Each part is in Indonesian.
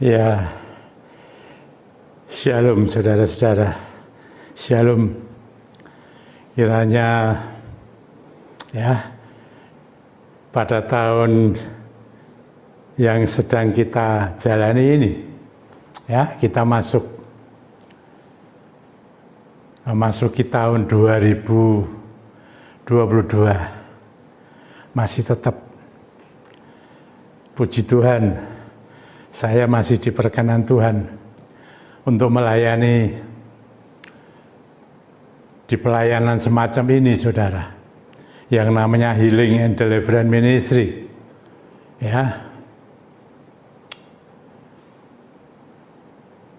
Ya, shalom saudara-saudara, shalom. Kiranya ya pada tahun yang sedang kita jalani ini, ya kita memasuki tahun 2022, masih tetap puji Tuhan. Saya masih diperkenan Tuhan untuk melayani di pelayanan semacam ini, saudara, yang namanya Healing and Deliverance Ministry. Ya,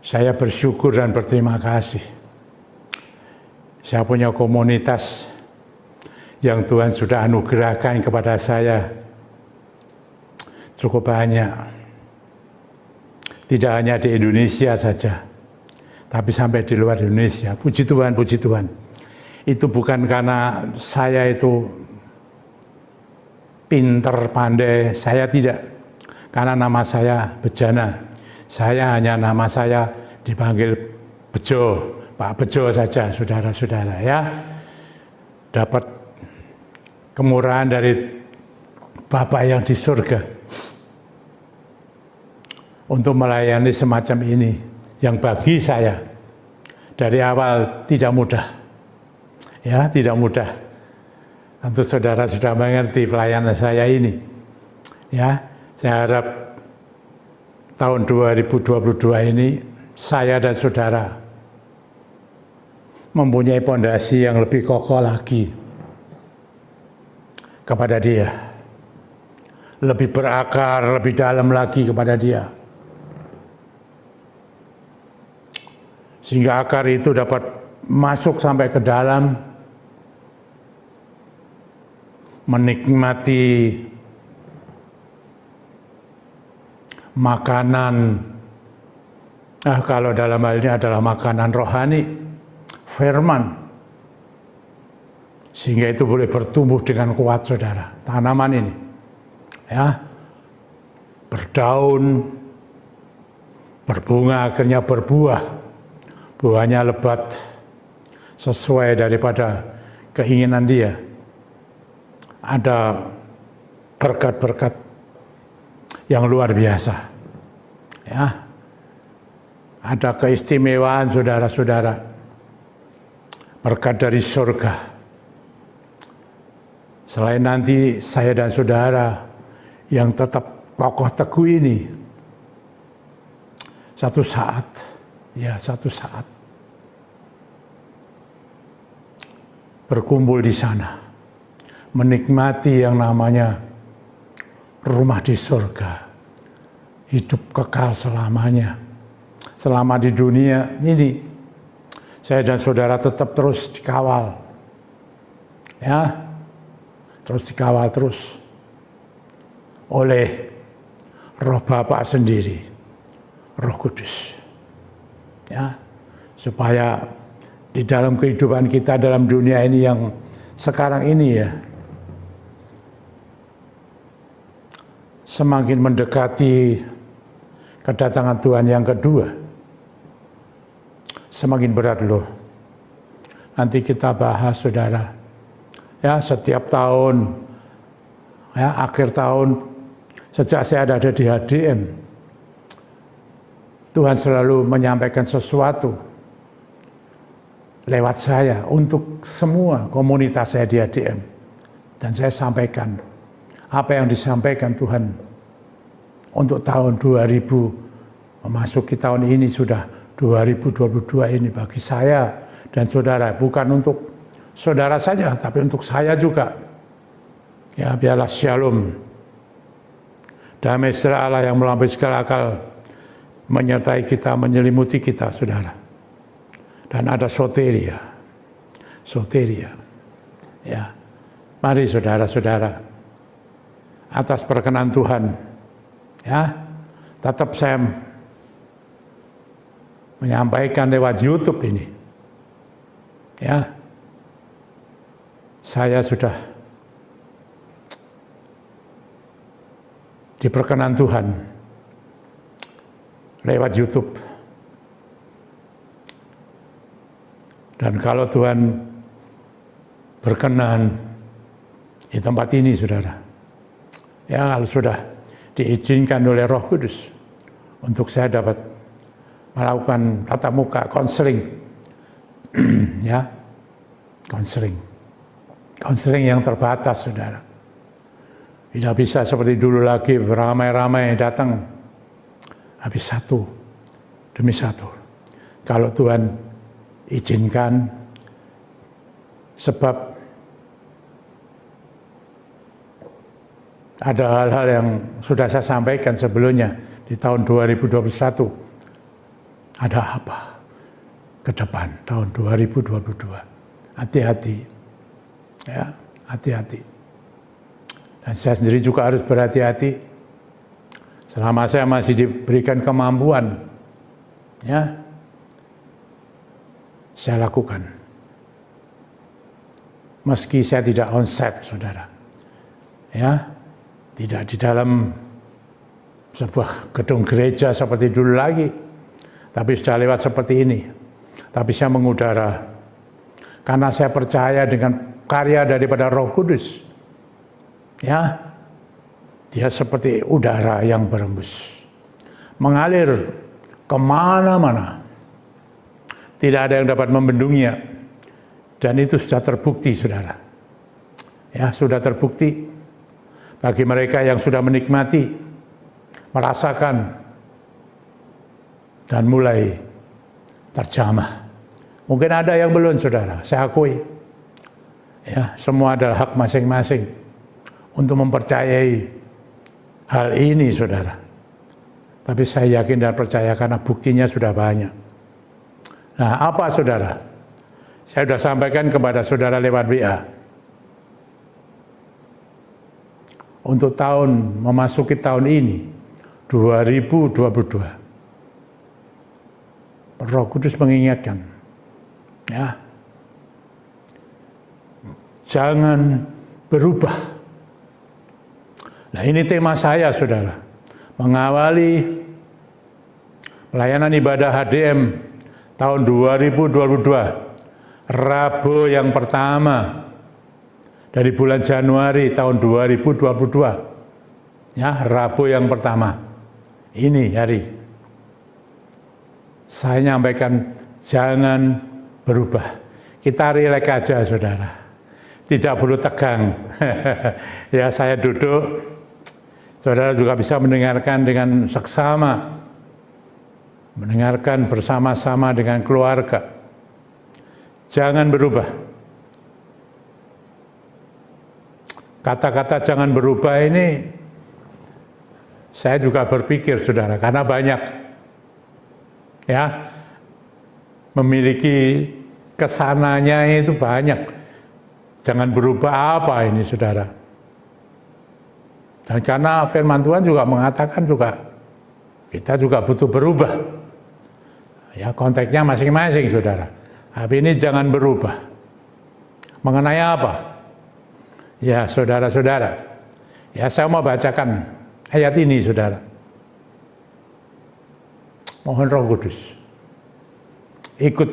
saya bersyukur dan berterima kasih. Saya punya komunitas yang Tuhan sudah anugerahkan kepada saya cukup banyak. Tidak hanya di Indonesia saja, tapi sampai di luar Indonesia. Puji Tuhan, puji Tuhan. Itu bukan karena saya itu pinter, pandai, saya tidak. Karena nama saya Bejana. Saya hanya nama saya dipanggil Bejo, Pak Bejo saja, saudara-saudara ya. Dapat kemurahan dari Bapa yang di surga untuk melayani semacam ini, yang bagi saya dari awal tidak mudah. Ya, tidak mudah. Tentu saudara sudah mengerti pelayanan saya ini. Ya, saya harap tahun 2022 ini saya dan saudara mempunyai pondasi yang lebih kokoh lagi kepada Dia. Lebih berakar, lebih dalam lagi kepada Dia. Sehingga akar itu dapat masuk sampai ke dalam, menikmati makanan, kalau dalam hal ini adalah makanan rohani, firman, sehingga itu boleh bertumbuh dengan kuat, saudara. Tanaman ini, ya, berdaun, berbunga, akhirnya berbuah. Buahnya lebat sesuai daripada keinginan Dia. Ada berkat-berkat yang luar biasa. Ya. Ada keistimewaan, saudara-saudara. Berkat dari surga. Selain nanti saya dan saudara yang tetap kokoh teguh ini, satu saat berkumpul di sana, menikmati yang namanya rumah di surga, hidup kekal selamanya. Selama di dunia ini, saya dan saudara tetap terus dikawal, ya, terus dikawal terus oleh Roh Bapa sendiri, Roh Kudus. Ya, supaya di dalam kehidupan kita dalam dunia ini yang sekarang ini ya, semakin mendekati kedatangan Tuhan yang kedua, semakin berat loh. Nanti kita bahas, saudara. Ya, setiap tahun, ya, akhir tahun, sejak saya ada di HDM, Tuhan selalu menyampaikan sesuatu lewat saya untuk semua komunitas saya di HDM. Dan saya sampaikan apa yang disampaikan Tuhan untuk tahun 2000, memasuki tahun ini sudah 2022 ini bagi saya dan saudara. Bukan untuk saudara saja, tapi untuk saya juga. Ya, biarlah shalom, damai sejahtera Allah yang melampaui segala akal menyertai kita, menyelimuti kita, saudara. Dan ada soteria. Ya, mari saudara-saudara, atas perkenan Tuhan, ya, tetap saya menyampaikan lewat YouTube ini. Ya, saya sudah diperkenan Tuhan lewat YouTube. Dan kalau Tuhan berkenan di tempat ini, saudara, ya kalau sudah diizinkan oleh Roh Kudus untuk saya dapat melakukan tatap muka konseling, ya, konseling yang terbatas, saudara. Tidak bisa seperti dulu lagi beramai-ramai datang, habis satu demi satu. Kalau Tuhan izinkan, sebab ada hal-hal yang sudah saya sampaikan sebelumnya di tahun 2021. Ada apa ke depan tahun 2022? Hati-hati, ya, hati-hati. Dan saya sendiri juga harus berhati-hati. Selama saya masih diberikan kemampuan, ya, saya lakukan. Meski saya tidak onsite, saudara, ya, tidak di dalam sebuah gedung gereja seperti dulu lagi, tapi sudah lewat seperti ini. Tapi saya mengudara, karena saya percaya dengan karya daripada Roh Kudus. Ya, dia seperti udara yang berembus, mengalir kemana-mana. Tidak ada yang dapat membendungnya. Dan itu sudah terbukti, saudara. Ya, sudah terbukti bagi mereka yang sudah menikmati, merasakan, dan mulai terjamah. Mungkin ada yang belum, saudara, saya akui. Ya, semua adalah hak masing-masing untuk mempercayai hal ini, saudara. Tapi saya yakin dan percaya karena buktinya sudah banyak. Nah, apa, saudara? Saya sudah sampaikan kepada saudara lewat WA. Untuk memasuki tahun ini, 2022. Roh Kudus mengingatkan, ya, jangan berubah. Nah, ini tema saya, saudara. Mengawali pelayanan ibadah HDM tahun 2022, Rabu yang pertama dari bulan Januari tahun 2022. Ya, Rabu yang pertama. Ini hari. Saya nyampaikan jangan berubah. Kita rileks aja, saudara. Tidak perlu tegang. Ya, saya duduk. Saudara juga bisa mendengarkan dengan seksama. Mendengarkan bersama-sama dengan keluarga. Jangan berubah. Kata-kata jangan berubah ini, saya juga berpikir, saudara, karena banyak, ya, memiliki kesananya itu banyak. Jangan berubah apa ini, saudara? Dan karena firman Tuhan juga mengatakan juga, kita juga butuh berubah. Ya, konteksnya masing-masing, saudara. Tapi ini jangan berubah. Mengenai apa? Ya, saudara-saudara. Ya, saya mau bacakan ayat ini, saudara. Mohon Roh Kudus ikut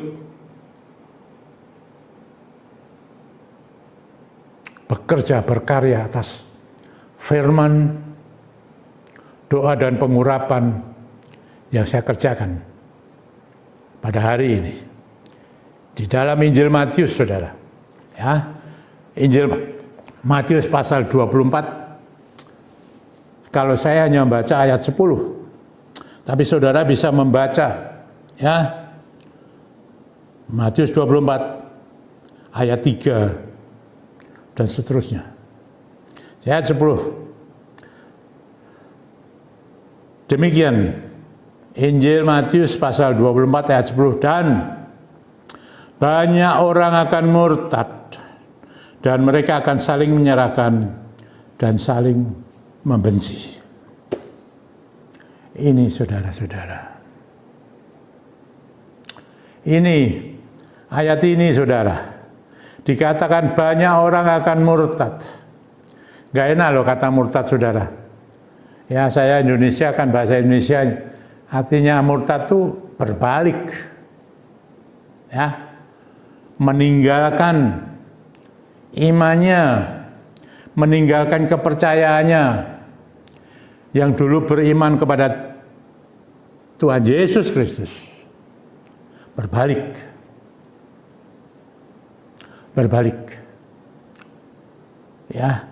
bekerja, berkarya atas firman, doa dan pengurapan yang saya kerjakan pada hari ini. Di dalam Injil Matius, saudara. Ya, Injil Matius pasal 24. Kalau saya hanya membaca ayat 10. Tapi saudara bisa membaca, ya, Matius 24 ayat 3 dan seterusnya. Ayat 10. Demikian Injil Matius pasal 24 ayat 10, dan banyak orang akan murtad dan mereka akan saling menyerahkan dan saling membenci. Ini, saudara-saudara. Ini ayat ini, saudara. Dikatakan banyak orang akan murtad. Gak enak loh kata murtad, saudara. Ya, saya Indonesia kan bahasa Indonesia Artinya murtad itu berbalik, ya, meninggalkan imannya, meninggalkan kepercayaannya yang dulu beriman kepada Tuhan Yesus Kristus. Berbalik. Ya.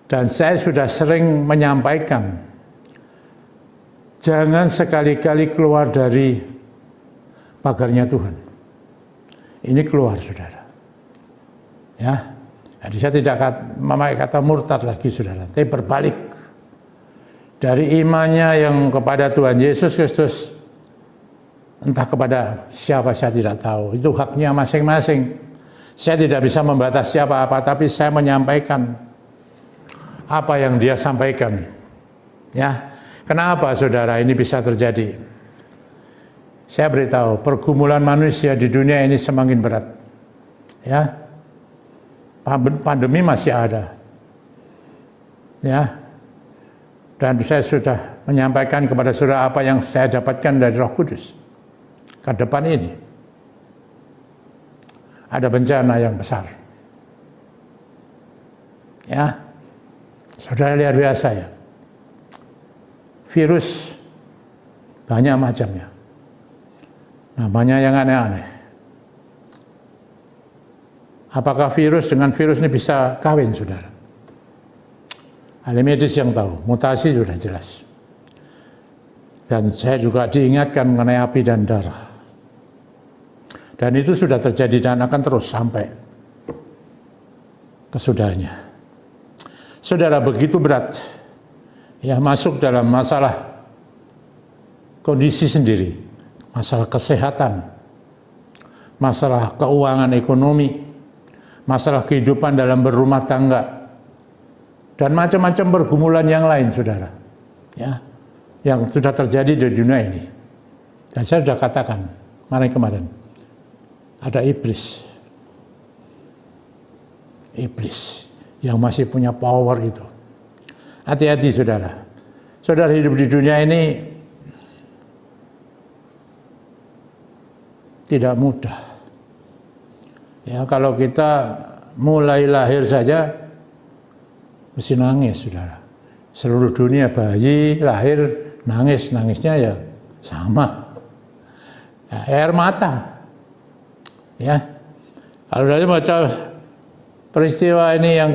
Dan saya sudah sering menyampaikan, jangan sekali-kali keluar dari pagarnya Tuhan. Ini keluar, saudara. Ya, jadi saya tidak memakai kata murtad lagi, saudara. Tapi berbalik dari imannya yang kepada Tuhan Yesus Kristus, entah kepada siapa saya tidak tahu. Itu haknya masing-masing. Saya tidak bisa membatasi apa-apa, tapi saya menyampaikan apa yang dia sampaikan. Ya. Kenapa, saudara, ini bisa terjadi? Saya beritahu, pergumulan manusia di dunia ini semakin berat. Ya, pandemi masih ada. Ya, dan saya sudah menyampaikan kepada saudara apa yang saya dapatkan dari Roh Kudus. Ke depan ini ada bencana yang besar. Ya, saudara lihat biasa ya. Virus banyak macamnya, namanya yang aneh-aneh. Apakah virus dengan virus ini bisa kawin, saudara? Ahli medis yang tahu, mutasi sudah jelas. Dan saya juga diingatkan mengenai api dan darah. Dan itu sudah terjadi dan akan terus sampai kesudahannya. Saudara, begitu berat. Ya, masuk dalam masalah kondisi sendiri, masalah kesehatan, masalah keuangan ekonomi, masalah kehidupan dalam berumah tangga, dan macam-macam pergumulan yang lain, saudara, ya, yang sudah terjadi di dunia ini. Dan saya sudah katakan kemarin, ada iblis yang masih punya power itu. Hati-hati, saudara. Saudara hidup di dunia ini tidak mudah. Ya, kalau kita mulai lahir saja mesti nangis, saudara. Seluruh dunia bayi lahir nangis, nangisnya ya sama. Ya, air mata. Ya. Kalau dari baca peristiwa ini yang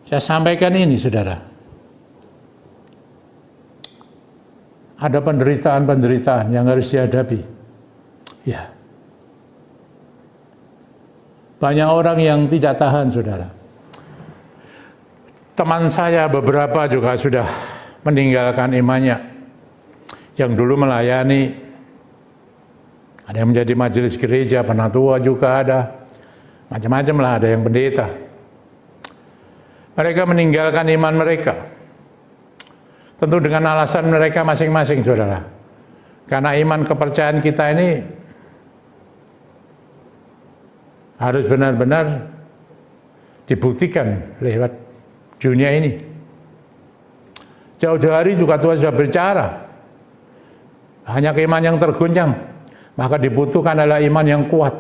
saya sampaikan ini, saudara, ada penderitaan-penderitaan yang harus dihadapi. Ya, banyak orang yang tidak tahan, saudara. Teman saya beberapa juga sudah meninggalkan imannya, yang dulu melayani, ada yang menjadi majelis gereja, penatua juga ada, macam-macam lah, ada yang pendeta. Mereka meninggalkan iman mereka, tentu dengan alasan mereka masing-masing, saudara. Karena iman kepercayaan kita ini harus benar-benar dibuktikan lewat dunia ini. Jauh-jauh hari juga Tuhan sudah berbicara, hanya iman yang terguncang, maka dibutuhkan adalah iman yang kuat.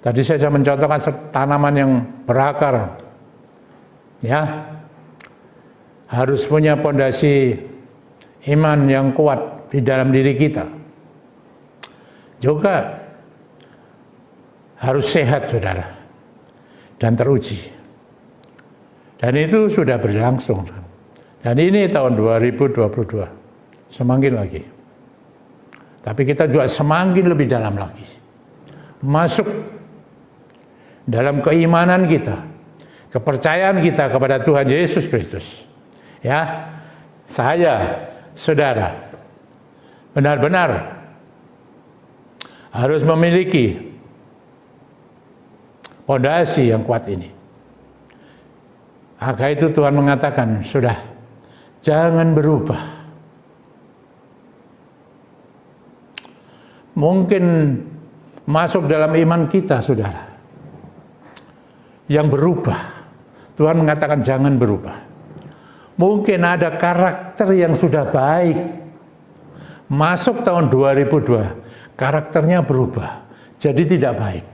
Tadi saya sudah mencontohkan tanaman yang berakar. Ya, harus punya pondasi iman yang kuat di dalam diri kita. Juga harus sehat, saudara, dan teruji. Dan itu sudah berlangsung. Dan ini tahun 2022, semakin lagi. Tapi kita juga semakin lebih dalam lagi. Masuk dalam keimanan kita, kepercayaan kita kepada Tuhan Yesus Kristus. Ya, saya, saudara, benar-benar harus memiliki pondasi yang kuat ini. Maka itu Tuhan mengatakan, sudah, jangan berubah. Mungkin masuk dalam iman kita, saudara, yang berubah. Tuhan mengatakan jangan berubah. Mungkin ada karakter yang sudah baik, Masuk tahun 2002, karakternya berubah, jadi tidak baik.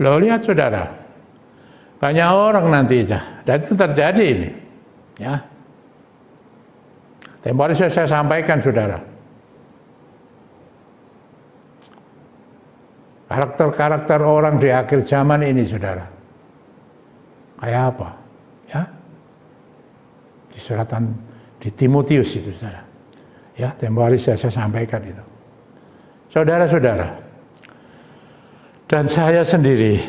Loh, lihat saudara, banyak orang nanti, dan itu terjadi ini. Ya. Tempo hari saya sampaikan saudara, karakter-karakter orang di akhir zaman ini saudara, kayak apa? Ya, di suratan di Timotius itu saudara. Ya, tempo hari saya sampaikan itu. Saudara-saudara, dan saya sendiri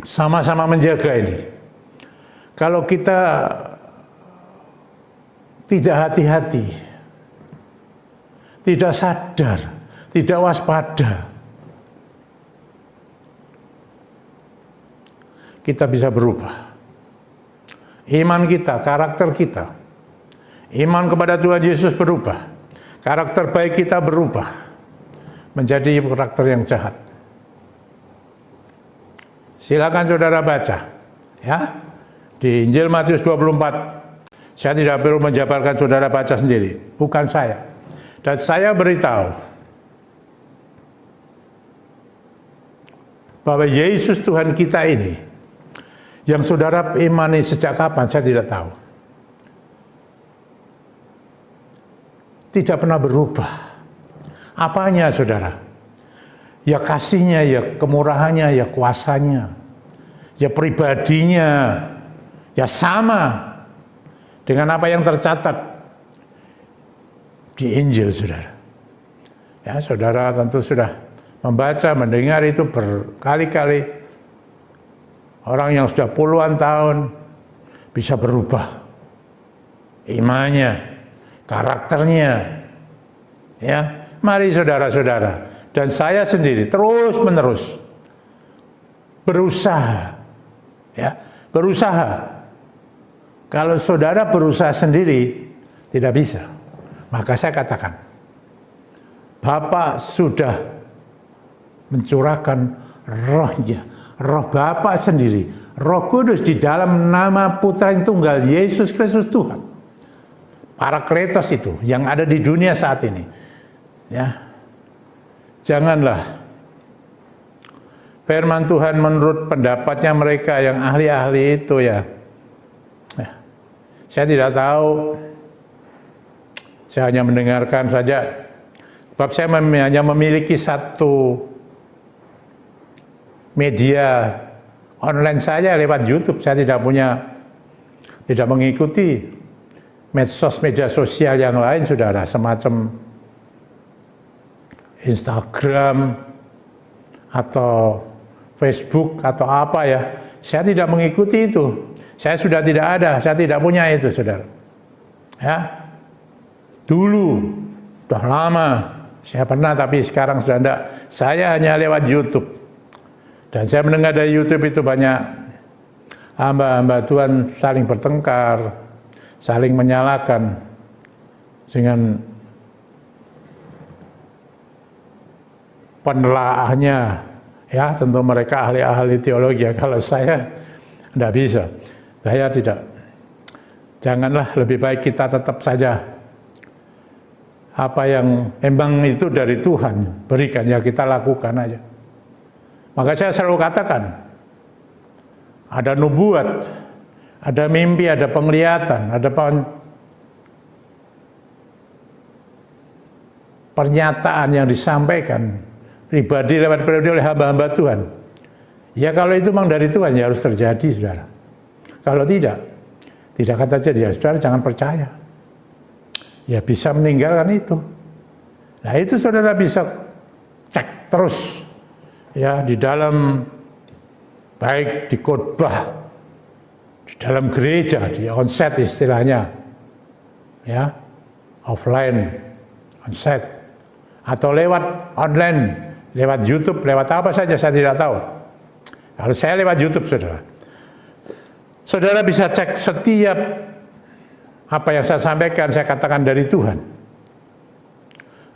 sama-sama menjaga ini. Kalau kita tidak hati-hati, tidak sadar, tidak waspada, kita bisa berubah. Iman kita, karakter kita, iman kepada Tuhan Yesus berubah. Karakter baik kita berubah menjadi karakter yang jahat. Silakan saudara baca, ya, di Injil Matius 24. Saya tidak perlu menjabarkan, saudara baca sendiri, bukan saya. Dan saya beritahu bahwa Yesus Tuhan kita ini, yang saudara imani sejak kapan saya tidak tahu, tidak pernah berubah. Apanya saudara? Ya kasihnya, ya kemurahannya, ya kuasanya, ya pribadinya, ya sama dengan apa yang tercatat di Injil, saudara. Ya, saudara tentu sudah membaca, mendengar itu berkali-kali. Orang yang sudah puluhan tahun bisa berubah imannya, karakternya. Ya, mari saudara-saudara, dan saya sendiri terus-menerus berusaha, ya, berusaha. Kalau saudara berusaha sendiri, tidak bisa. Maka saya katakan, Bapa sudah mencurahkan rohnya, roh Bapa sendiri, Roh Kudus di dalam nama Putra yang Tunggal, Yesus Kristus Tuhan. Parakletos itu, yang ada di dunia saat ini. Ya, janganlah firman Tuhan menurut pendapatnya mereka yang ahli-ahli itu ya. Saya tidak tahu, saya hanya mendengarkan saja. Sebab saya hanya memiliki satu media online saja lewat YouTube. Saya tidak mengikuti media sosial yang lain, saudara, semacam Instagram atau Facebook atau apa ya. Saya tidak mengikuti itu. Saya sudah tidak ada, saya tidak punya itu, saudara. Ya, dulu, sudah lama, saya pernah, tapi sekarang sudah tidak. Saya hanya lewat YouTube. Dan saya mendengar dari YouTube itu banyak hamba-hamba Tuhan saling bertengkar, saling menyalahkan dengan penelaahnya. Ya, tentu mereka ahli-ahli teologi. Kalau saya tidak bisa. Saya tidak. Janganlah, lebih baik kita tetap saja apa yang memang itu dari Tuhan berikan, ya kita lakukan aja. Maka saya selalu katakan, ada nubuat, ada mimpi, ada penglihatan, ada pernyataan yang disampaikan pribadi lewat oleh hamba-hamba Tuhan. Ya kalau itu memang dari Tuhan, ya harus terjadi, saudara. Kalau tidak akan terjadi, ya saudara jangan percaya. Ya bisa meninggalkan itu. Nah itu saudara bisa cek terus. Ya di dalam, baik di khotbah, di dalam gereja, di onset istilahnya. Ya, offline, onset. Atau lewat online, lewat YouTube, lewat apa saja, saya tidak tahu. Kalau saya lewat YouTube, saudara. Saudara bisa cek setiap apa yang saya sampaikan, saya katakan dari Tuhan.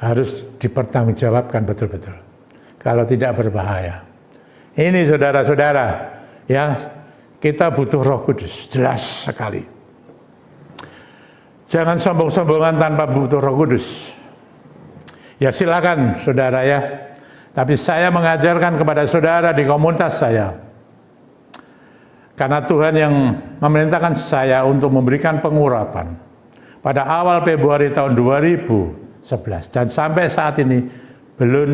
Harus dipertanggungjawabkan betul-betul. Kalau tidak berbahaya. Ini saudara-saudara, ya kita butuh Roh Kudus, jelas sekali. Jangan sombong-sombongan tanpa butuh Roh Kudus. Ya silakan saudara ya. Tapi saya mengajarkan kepada saudara di komunitas saya. Karena Tuhan yang memerintahkan saya untuk memberikan pengurapan. Pada awal Februari tahun 2011. Dan sampai saat ini belum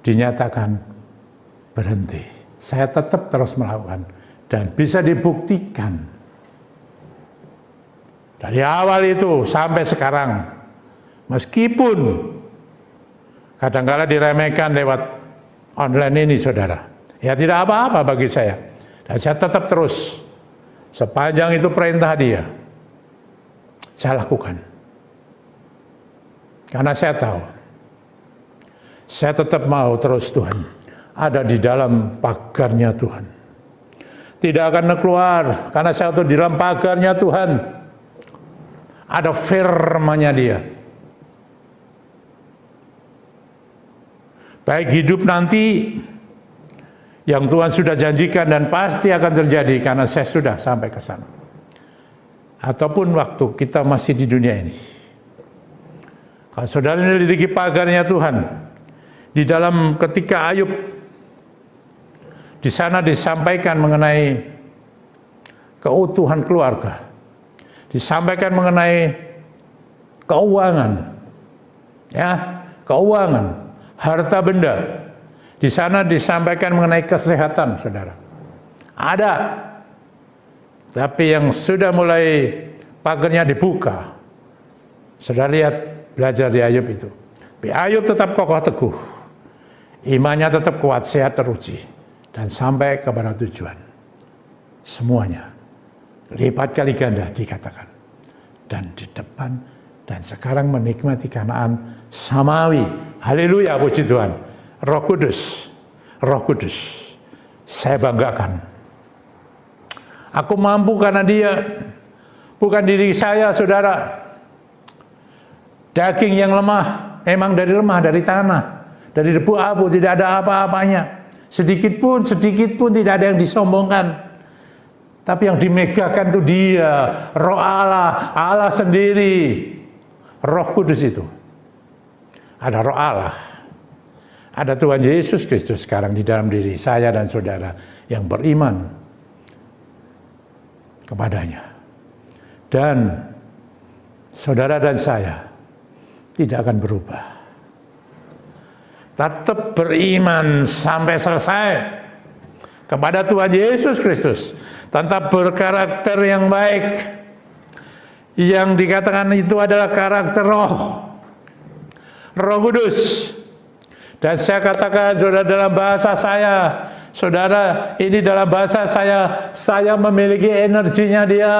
dinyatakan berhenti. Saya tetap terus melakukan. Dan bisa dibuktikan. Dari awal itu sampai sekarang, meskipun kadang-kala diremehkan lewat online ini saudara, ya tidak apa-apa bagi saya. Dan saya tetap terus, sepanjang itu perintah Dia, saya lakukan. Karena saya tahu, saya tetap mau terus Tuhan, ada di dalam pagarnya Tuhan. Tidak akan keluar, karena saya tuh di dalam pagarnya Tuhan. Ada firman-Nya Dia. Baik hidup nanti yang Tuhan sudah janjikan dan pasti akan terjadi karena saya sudah sampai ke sana. Ataupun waktu kita masih di dunia ini. Kalau saudara menyelidiki pagarnya Tuhan, di dalam ketika Ayub, di sana disampaikan mengenai keutuhan keluarga. Disampaikan mengenai keuangan, ya, keuangan, harta benda. Di sana disampaikan mengenai kesehatan, saudara. Ada, tapi yang sudah mulai pagarnya dibuka. Saudara lihat, belajar di Ayub itu. Ayub tetap kokoh teguh, imannya tetap kuat, sehat, teruji, dan sampai kepada tujuan. Semuanya lipat kali ganda dikatakan. Dan di depan dan sekarang menikmati Kanaan samawi. Haleluya, puji Tuhan. Roh Kudus. Roh Kudus. Saya banggakan. Aku mampu karena Dia. Bukan diri saya, saudara. Daging yang lemah. Memang dari lemah, dari tanah. Dari debu abu, tidak ada apa-apanya. Sedikit pun tidak ada yang disombongkan. Tapi yang dimegakan itu Dia, Roh Allah, Allah sendiri. Roh Kudus itu. Ada Roh Allah. Ada Tuhan Yesus Kristus sekarang di dalam diri saya dan saudara yang beriman kepadanya. Dan saudara dan saya tidak akan berubah. Tetap beriman sampai selesai kepada Tuhan Yesus Kristus. Tetap berkarakter yang baik. Yang dikatakan itu adalah karakter Roh Kudus. Dan saya katakan, saudara, dalam bahasa saya, saudara, ini dalam bahasa saya memiliki energinya Dia.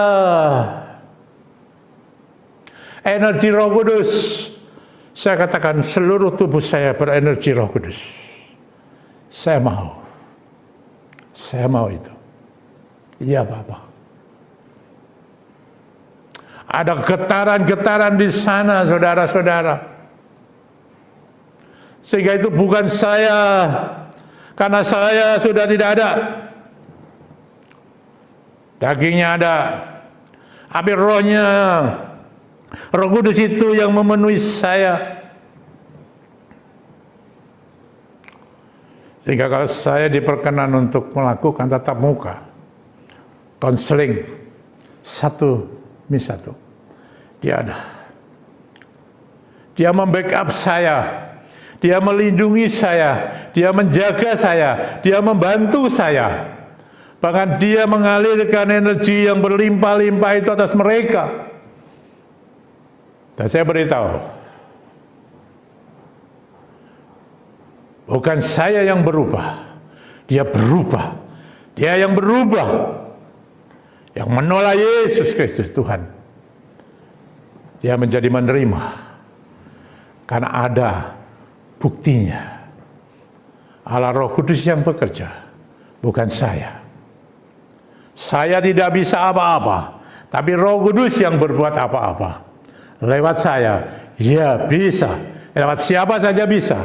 Energi Roh Kudus. Saya katakan seluruh tubuh saya berenergi Roh Kudus. Saya mau itu. Iya Bapak. Ada getaran-getaran di sana, saudara-saudara. Sehingga itu bukan saya, karena saya sudah tidak ada. Dagingnya ada, tapi rohnya, Roh Kudus itu yang memenuhi saya. Sehingga kalau saya diperkenan untuk melakukan tatap muka, konseling satu demi satu, Dia ada. Dia membackup saya, Dia melindungi saya, Dia menjaga saya, Dia membantu saya. Bahkan Dia mengalirkan energi yang berlimpah-limpah itu atas mereka. Dan saya beritahu, bukan saya yang berubah, Dia berubah. Dia yang berubah. Yang menolak Yesus Kristus Tuhan. Dia menjadi menerima. Karena ada buktinya. Allah Roh Kudus yang bekerja. Bukan saya. Saya tidak bisa apa-apa. Tapi Roh Kudus yang berbuat apa-apa. Lewat saya, ya bisa. Lewat siapa saja bisa.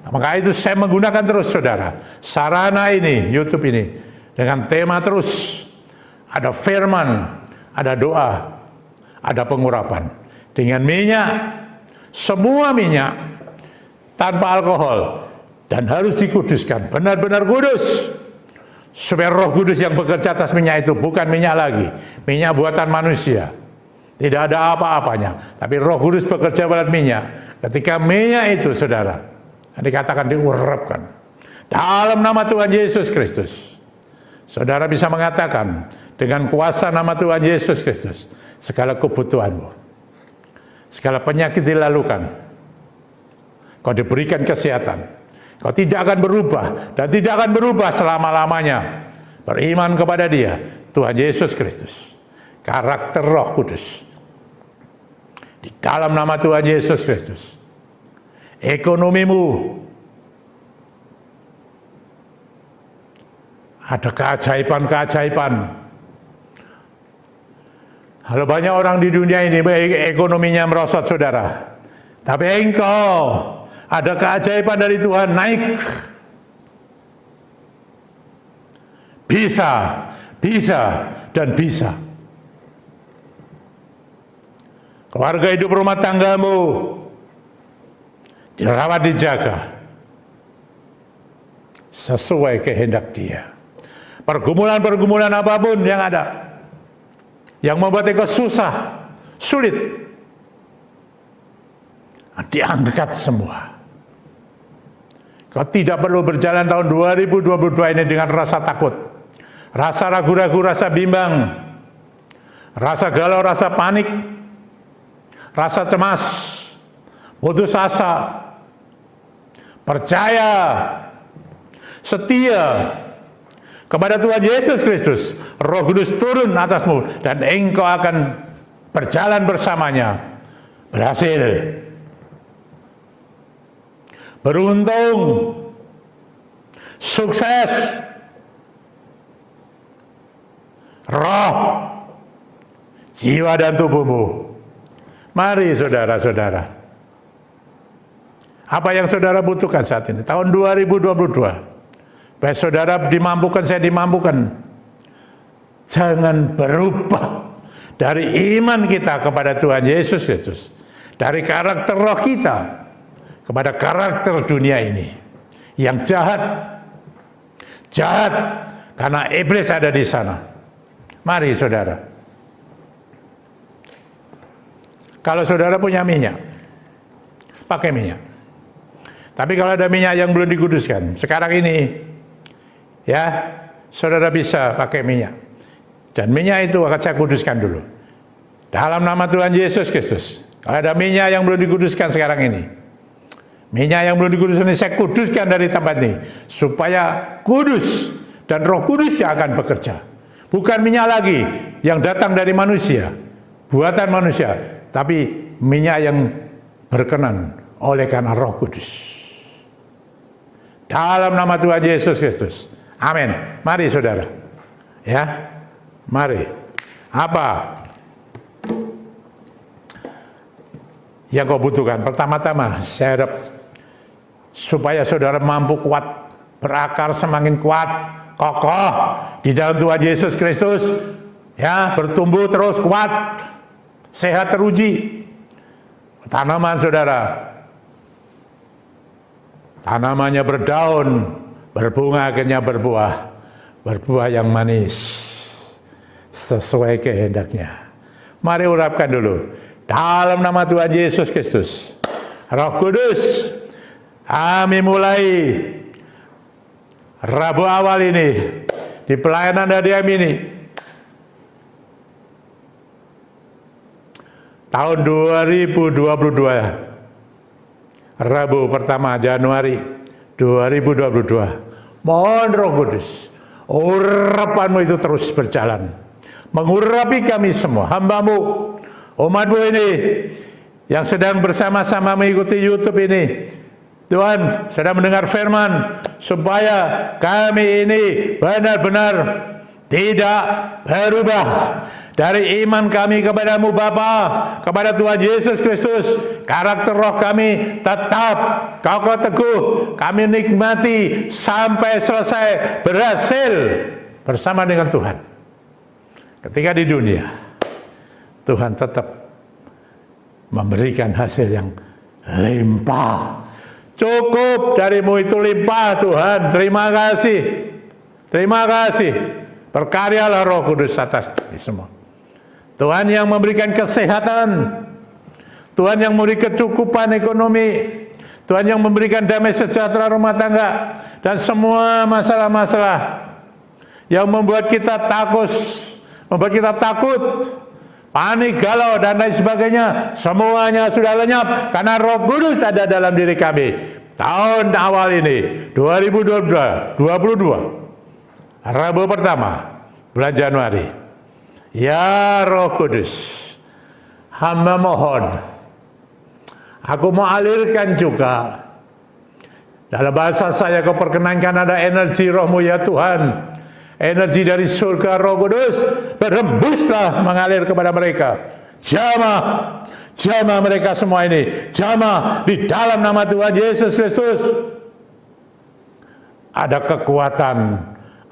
Nah, maka itu saya menggunakan terus, saudara. Sarana ini, YouTube ini. Dengan tema terus. Ada firman, ada doa, ada pengurapan. dengan minyak, semua minyak tanpa alkohol, dan harus dikuduskan, benar-benar kudus, supaya Roh Kudus yang bekerja atas minyak itu bukan minyak lagi, minyak buatan manusia, tidak ada apa-apanya, tapi Roh Kudus bekerja pada minyak. Ketika minyak itu, saudara, dikatakan diurapkan dalam nama Tuhan Yesus Kristus, saudara bisa mengatakan dengan kuasa nama Tuhan Yesus Kristus, segala kebutuhanmu, segala penyakit dilalukan, kau diberikan kesehatan, kau tidak akan berubah dan tidak akan berubah selama-lamanya. Beriman kepada Dia, Tuhan Yesus Kristus, karakter Roh Kudus. Di dalam nama Tuhan Yesus Kristus, ekonomimu ada keajaiban-keajaiban. Kalau banyak orang di dunia ini ekonominya merosot, saudara, tapi engkau ada keajaiban dari Tuhan naik. Bisa, dan bisa. Keluarga hidup rumah tanggamu dirawat, dijaga sesuai kehendak Dia. Pergumulan-pergumulan apapun yang ada, yang membuat engkau susah, sulit, diangkat semua. Kau tidak perlu berjalan tahun 2022 ini dengan rasa takut, rasa ragu-ragu, rasa bimbang, rasa galau, rasa panik, rasa cemas, putus asa. Percaya, setia kepada Tuhan Yesus Kristus, Roh Kudus turun atasmu dan engkau akan berjalan bersamanya, berhasil, beruntung, sukses, roh, jiwa dan tubuhmu. Mari saudara-saudara, apa yang saudara butuhkan saat ini, tahun 2022, baik saudara dimampukan, saya dimampukan. Jangan berubah dari iman kita kepada Tuhan Yesus Kristus, dari karakter roh kita kepada karakter dunia ini yang jahat karena iblis ada di sana. Mari saudara, kalau saudara punya minyak, pakai minyak. Tapi kalau ada minyak yang belum dikuduskan, sekarang ini, ya, saudara bisa pakai minyak. Dan minyak itu akan saya kuduskan dulu. Dalam nama Tuhan Yesus Kristus, kalau ada minyak yang belum dikuduskan sekarang ini, minyak yang belum dikuduskan ini saya kuduskan dari tempat ini, supaya kudus dan Roh Kudus yang akan bekerja. Bukan minyak lagi yang datang dari manusia, buatan manusia, tapi minyak yang berkenan oleh karena Roh Kudus. Dalam nama Tuhan Yesus Kristus. Amin. Mari saudara. Ya. Mari. Apa yang kau butuhkan? Pertama-tama, saya harap supaya saudara mampu kuat, berakar semakin kuat, kokoh di dalam Tuhan Yesus Kristus. Ya, bertumbuh terus kuat, sehat teruji. Tanaman saudara, tanamannya berdaun, berbunga, akhirnya berbuah yang manis sesuai kehendaknya. Mari urapkan dulu dalam nama Tuhan Yesus Kristus. Roh Kudus, kami mulai Rabu awal ini di pelayanan dari kami ini, tahun 2022, Rabu pertama Januari 2022. Mohon Roh Kudus, urapanmu itu terus berjalan, mengurapi kami semua, hambamu, umatmu ini yang sedang bersama-sama mengikuti YouTube ini. Tuhan sedang mendengar firman, supaya kami ini benar-benar tidak berubah dari iman kami kepadamu Bapa, kepada Tuhan Yesus Kristus. Karakter roh kami tetap kokoh teguh, kami nikmati sampai selesai, berhasil bersama dengan Tuhan. Ketika di dunia, Tuhan tetap memberikan hasil yang limpah. Cukup darimu itu limpah Tuhan. Terima kasih. Terima kasih. Berkaryalah Roh Kudus atas kami semua. Tuhan yang memberikan kesehatan. Tuhan yang memberi kecukupan ekonomi. Tuhan yang memberikan damai sejahtera rumah tangga. Dan semua masalah-masalah yang membuat kita takut, panik, galau, dan lain sebagainya, semuanya sudah lenyap karena Roh Kudus ada dalam diri kami. Tahun awal ini 2022 Rabu pertama bulan Januari, ya Roh Kudus, hamba mohon, aku mau alirkan juga dalam bahasa saya, kau perkenankan ada energi Roh-Mu ya Tuhan. Energi dari surga Roh Kudus berembuslah mengalir kepada mereka. Jamah mereka semua ini. Jamah di dalam nama Tuhan Yesus Kristus. Ada kekuatan,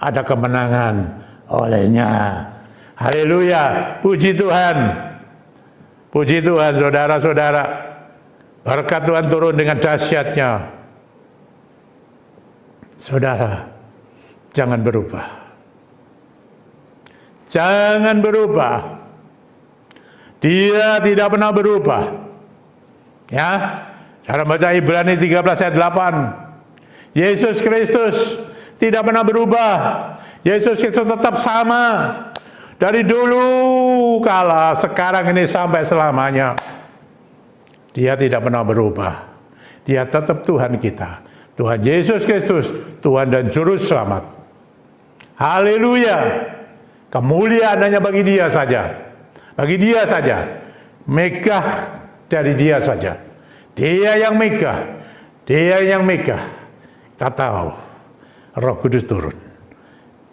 ada kemenangan olehnya. Haleluya, puji Tuhan. Puji Tuhan saudara-saudara. Berkat Tuhan turun dengan dahsyatnya. Saudara, jangan berubah. Jangan berubah. Dia tidak pernah berubah. Ya, dalam baca Ibrani 13 ayat 8. Yesus Kristus tidak pernah berubah. Yesus Kristus tetap sama. Dari dulu kala, sekarang ini sampai selamanya. Dia tidak pernah berubah. Dia tetap Tuhan kita. Tuhan Yesus Kristus, Tuhan dan Juru Selamat. Haleluya. Kemuliaan hanya bagi Dia saja. Bagi Dia saja. Megah dari Dia saja. Dia yang megah. Dia yang megah. Kita tahu Roh Kudus turun.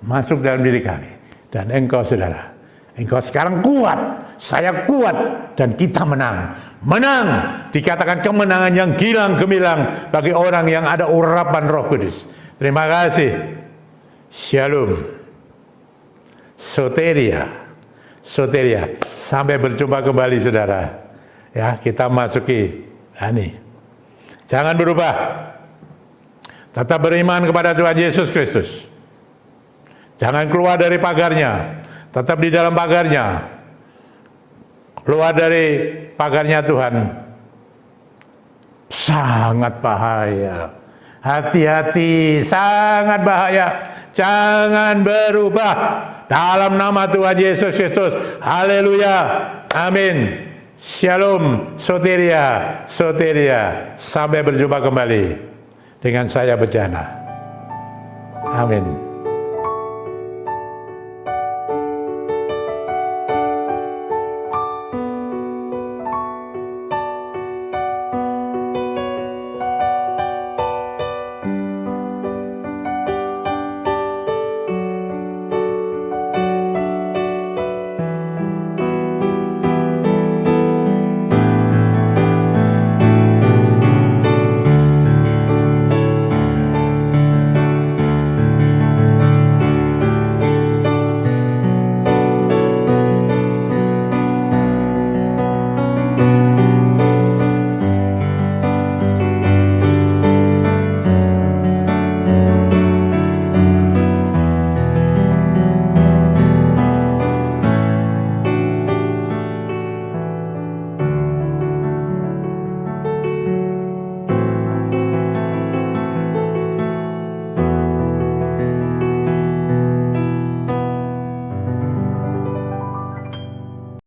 Masuk dalam diri kami. Dan engkau saudara, engkau sekarang kuat. Saya kuat. Dan kita menang. Menang, dikatakan kemenangan yang gilang gemilang bagi orang yang ada urapan Roh Kudus. Terima kasih. Shalom. Soteria. Sampai berjumpa kembali saudara. Ya, kita masuki ini. Jangan berubah. Tetap beriman kepada Tuhan Yesus Kristus. Jangan keluar dari pagarnya. Tetap di dalam pagarnya. Keluar dari pagarnya Tuhan, sangat bahaya. Hati-hati, sangat bahaya. Jangan berubah. Dalam nama Tuhan Yesus Kristus. Haleluya. Amin. Shalom. Soteria. Sampai berjumpa kembali dengan saya Bejana. Amin.